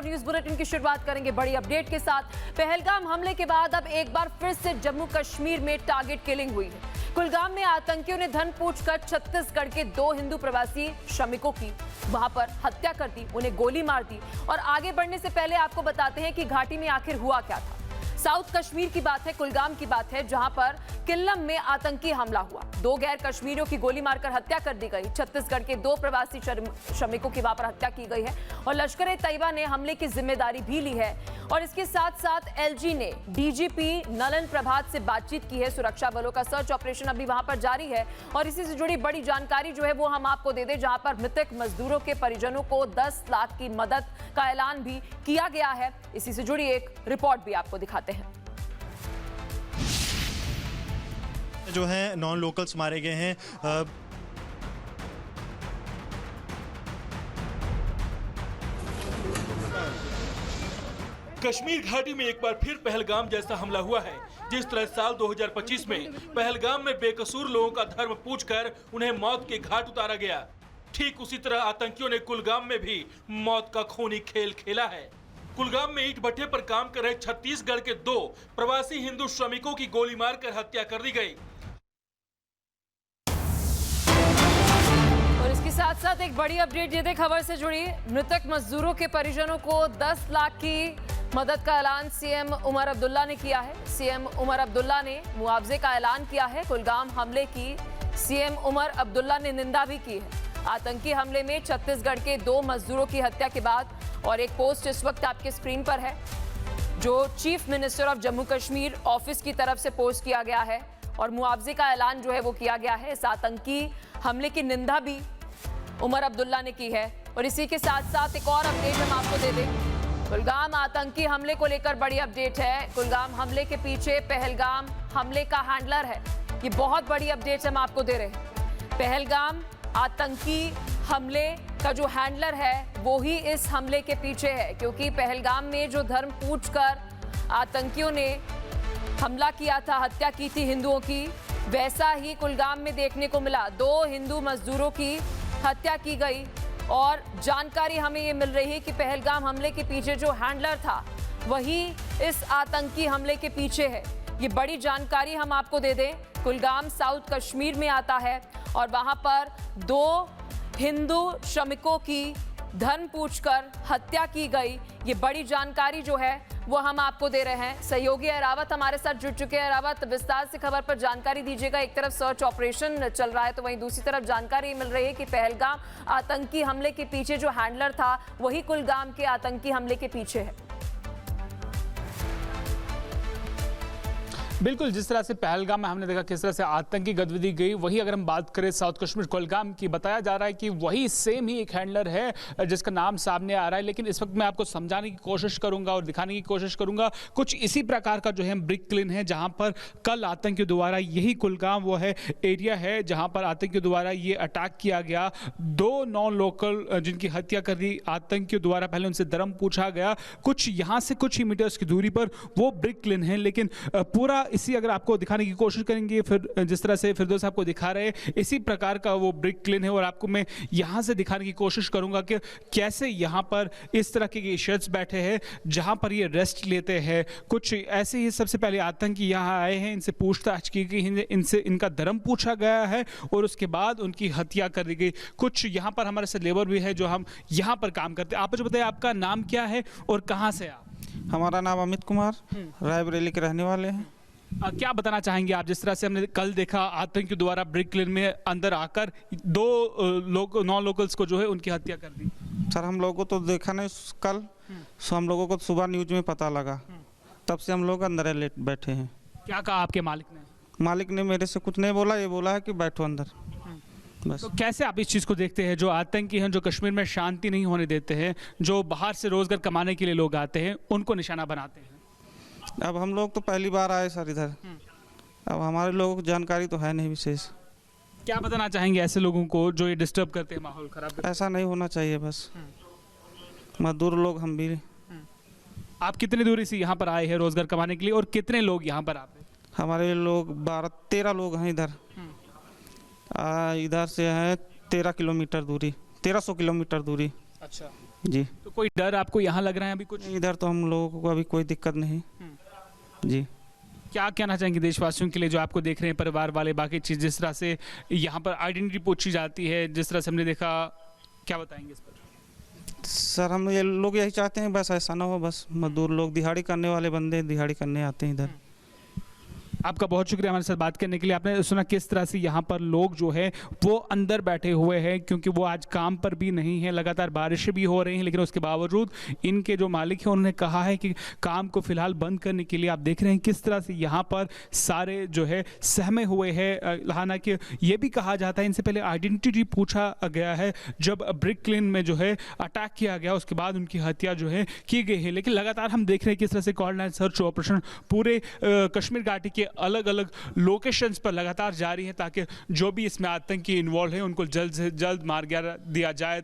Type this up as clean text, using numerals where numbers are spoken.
और news bulletin की शुरुआत करेंगे बड़ी अपडेट के साथ। पहलगाम हमले के बाद अब एक बार फिर से जम्मू कश्मीर में टारगेट किलिंग हुई है। कुलगाम में आतंकियों ने धन पूछकर छत्तीसगढ़ के 2 हिंदू प्रवासी श्रमिकों की वहां पर हत्या कर दी, उन्हें गोली मार दी। और आगे बढ़ने से पहले आपको बताते हैं कि घाटी में आखिर हुआ क्या था। साउथ कश्मीर की बात है, कुलगाम की बात है, जहां पर किल्लम में आतंकी हमला हुआ। 2 गैर कश्मीरियों की गोली मारकर हत्या कर दी गई। छत्तीसगढ़ के 2 प्रवासी श्रमिकों की वहां पर हत्या की गई है और लश्कर तैयबा ने हमले की जिम्मेदारी भी ली है। और इसके साथ साथ एलजी ने डीजीपी नलन प्रभात से बातचीत की है। सुरक्षा बलों का सर्च ऑपरेशन अभी वहां पर जारी है और इसी से जुड़ी बड़ी जानकारी जो है वो हम आपको दे दें, जहां पर मृतक मजदूरों के परिजनों को 10 लाख की मदद का ऐलान भी किया गया है। इसी से जुड़ी एक रिपोर्ट भी आपको दिखाते हैं। जो है नॉन लोकल्स मारे गए हैं। कश्मीर घाटी में एक बार फिर पहलगाम जैसा हमला हुआ है। जिस तरह साल 2025 में पहलगाम में बेकसूर लोगों का धर्म पूछकर उन्हें मौत के घाट उतारा गया, ठीक उसी तरह आतंकियों ने कुलगाम में भी मौत का खूनी खेल खेला है। कुलगाम में ईंट भट्टे पर काम कर रहे छत्तीसगढ़ के 2 प्रवासी हिंदू श्रमिकों की गोली मारकर हत्या कर दी गई। और इसके साथ साथ एक बड़ी अपडेट ये थे खबर से जुड़ी। मृतक मजदूरों के परिजनों को 10 लाख की मदद का ऐलान सीएम उमर अब्दुल्ला ने किया है। सीएम उमर अब्दुल्ला ने मुआवजे का ऐलान किया है। कुलगाम हमले की सीएम उमर अब्दुल्ला ने निंदा भी की है। आतंकी हमले में छत्तीसगढ़ के 2 मजदूरों की हत्या के बाद और एक पोस्ट इस वक्त आपके स्क्रीन पर है जो chief minister of Jammu Kashmir office की तरफ से पोस्ट किया गया है और मुआवजे का ऐलान जो है वो किया गया है। इस आतंकी हमले की निंदा भी उमर अब्दुल्ला ने की है। और इसी के साथ साथ एक और अपडेट हम आपको दे दें। कुलगाम आतंकी हमले को लेकर बड़ी अपडेट है। कुलगाम हमले के पीछे पहलगाम हमले का हैंडलर है। ये बहुत बड़ी अपडेट हम आपको दे रहे हैं। पहलगाम आतंकी हमले का जो हैंडलर है वो ही इस हमले के पीछे है, क्योंकि पहलगाम में जो धर्म पूछकर आतंकियों ने हमला किया था, हत्या की थी हिंदुओं की, वैसा ही कुलगाम में देखने को मिला। 2 हिंदू मजदूरों की हत्या की गई और जानकारी हमें ये मिल रही है कि पहलगाम हमले के पीछे जो हैंडलर था वही इस आतंकी हमले के पीछे है। ये बड़ी जानकारी हम आपको दे दें। कुलगाम साउथ कश्मीर में आता है और वहां पर 2 हिंदू श्रमिकों की धन पूछकर हत्या की गई। ये बड़ी जानकारी जो है वो हम आपको दे रहे हैं। सहयोगी अरावत हमारे साथ जुड़ चुके हैं। अरावत, विस्तार से खबर पर जानकारी दीजिएगा। एक तरफ सर्च ऑपरेशन चल रहा है तो वहीं दूसरी तरफ जानकारी मिल रही है कि पहलगाम आतंकी हमले के पीछे जो हैंडलर था वही कुलगाम के आतंकी हमले के पीछे है। बिल्कुल, जिस तरह से पहलगाम में हमने देखा किस तरह से आतंकी गतिविधि गई, वही अगर हम बात करें साउथ कश्मीर कुलगाम की, बताया जा रहा है कि वही सेम ही एक हैंडलर है जिसका नाम सामने आ रहा है। लेकिन इस वक्त मैं आपको समझाने की कोशिश करूंगा और दिखाने की कोशिश करूंगा कुछ इसी प्रकार का जो है ब्रिक क्लिन है, जहां पर कल आतंकियों द्वारा यही कुलगाम वो है एरिया है जहां पर आतंकियों द्वारा ये अटैक किया गया। 2 नॉन लोकल जिनकी हत्या कर दी आतंकियों द्वारा, पहले उनसे धर्म पूछा गया। कुछ यहाँ से कुछ ही मीटर्स की दूरी पर वो ब्रिक क्लिन है। लेकिन पूरा इसी अगर आपको दिखाने की कोशिश करेंगे, फिर जिस तरह से फिरदौस आपको दिखा रहे हैं इसी प्रकार का वो ब्रिक क्लिन है और आपको मैं यहां से दिखाने की कोशिश करूंगा कि कैसे यहां पर इस तरह के शख्स बैठे हैं जहां पर ये रेस्ट लेते हैं। कुछ ऐसे ही सबसे पहले आतंकी यहां आए हैं, इनसे पूछताछ की गई, इनसे इनका धर्म पूछा गया है और उसके बाद उनकी हत्या कर दी गई। कुछ यहाँ पर हमारे साथ लेबर भी है जो हम यहाँ पर काम करते हैं। आप मुझे बताइए आपका नाम क्या है और कहाँ से आप? हमारा नाम अमित कुमार, रायबरेली के रहने वाले हैं। क्या बताना चाहेंगे आप, जिस तरह से हमने कल देखा आतंकियों द्वारा ब्रिक क्लिन में अंदर आकर 2 नॉन लोकल्स को जो है उनकी हत्या कर दी? सर हम लोगों को तो देखा नहीं कल, सो हम लोगों को सुबह न्यूज में पता लगा, तब से हम लोग अंदर लेट बैठे हैं। क्या कहा आपके मालिक ने? मालिक ने मेरे से कुछ नहीं बोला, ये बोला है कि बैठो अंदर बस। तो कैसे आप इस चीज़ को देखते हैं, जो आतंकी हैं, जो कश्मीर में शांति नहीं होने देते हैं, जो बाहर से रोजगार कमाने के लिए लोग आते हैं, उनको निशाना बनाते हैं? अब हम लोग तो पहली बार आए सर इधर, अब हमारे लोगों को जानकारी तो है नहीं विशेष। क्या बताना चाहेंगे ऐसे लोगों को जो ये डिस्टर्ब करते हैं, माहौल खराब करते हैं? ऐसा नहीं होना चाहिए बस। मजदूर लोग हम भी। आप कितनी दूरी से यहाँ पर आए हैं रोजगार कमाने के लिए और कितने लोग यहाँ पर आते हैं? हमारे लोग 12-13 लोग हैं इधर। इधर से है 13 किलोमीटर दूरी, 1300 किलोमीटर दूरी। अच्छा, जी। तो कोई डर आपको यहाँ लग रहा है अभी कुछ? इधर तो हम लोगों को अभी कोई दिक्कत नहीं। जी। क्या कहना चाहेंगे देशवासियों के लिए जो आपको देख रहे हैं, परिवार वाले, बाकी चीज़, जिस तरह से यहाँ पर आइडेंटिटी पूछी जाती है, जिस तरह से हमने देखा, क्या बताएंगे इस पर? सर हम ये लोग यही चाहते हैं बस ऐसा ना हो, बस मजदूर लोग दिहाड़ी करने वाले बंदे दिहाड़ी करने आते हैं इधर। आपका बहुत शुक्रिया हमारे साथ बात करने के लिए। आपने सुना किस तरह से यहाँ पर लोग जो है वो अंदर बैठे हुए हैं, क्योंकि वो आज काम पर भी नहीं है, लगातार बारिशें भी हो रही हैं, लेकिन उसके बावजूद इनके जो मालिक हैं उन्होंने कहा है कि काम को फिलहाल बंद करने के लिए। आप देख रहे हैं किस तरह से यहाँ पर सारे जो है सहमे हुए हैं। हालांकि ये भी कहा जाता है, इनसे पहले आइडेंटिटी पूछा गया है, जब ब्रिक लेन में जो है अटैक किया गया उसके बाद उनकी हत्या जो है की गई है। लेकिन लगातार हम देख रहे हैं किस तरह से कोऑर्डिनेटेड सर्च ऑपरेशन पूरे कश्मीर घाटी के अलग अलग लोकेशंस पर लगातार जारी है, ताकि जो भी इसमें आतंकी इन्वॉल्व है उनको जल्द से जल्द मार दिया जाए।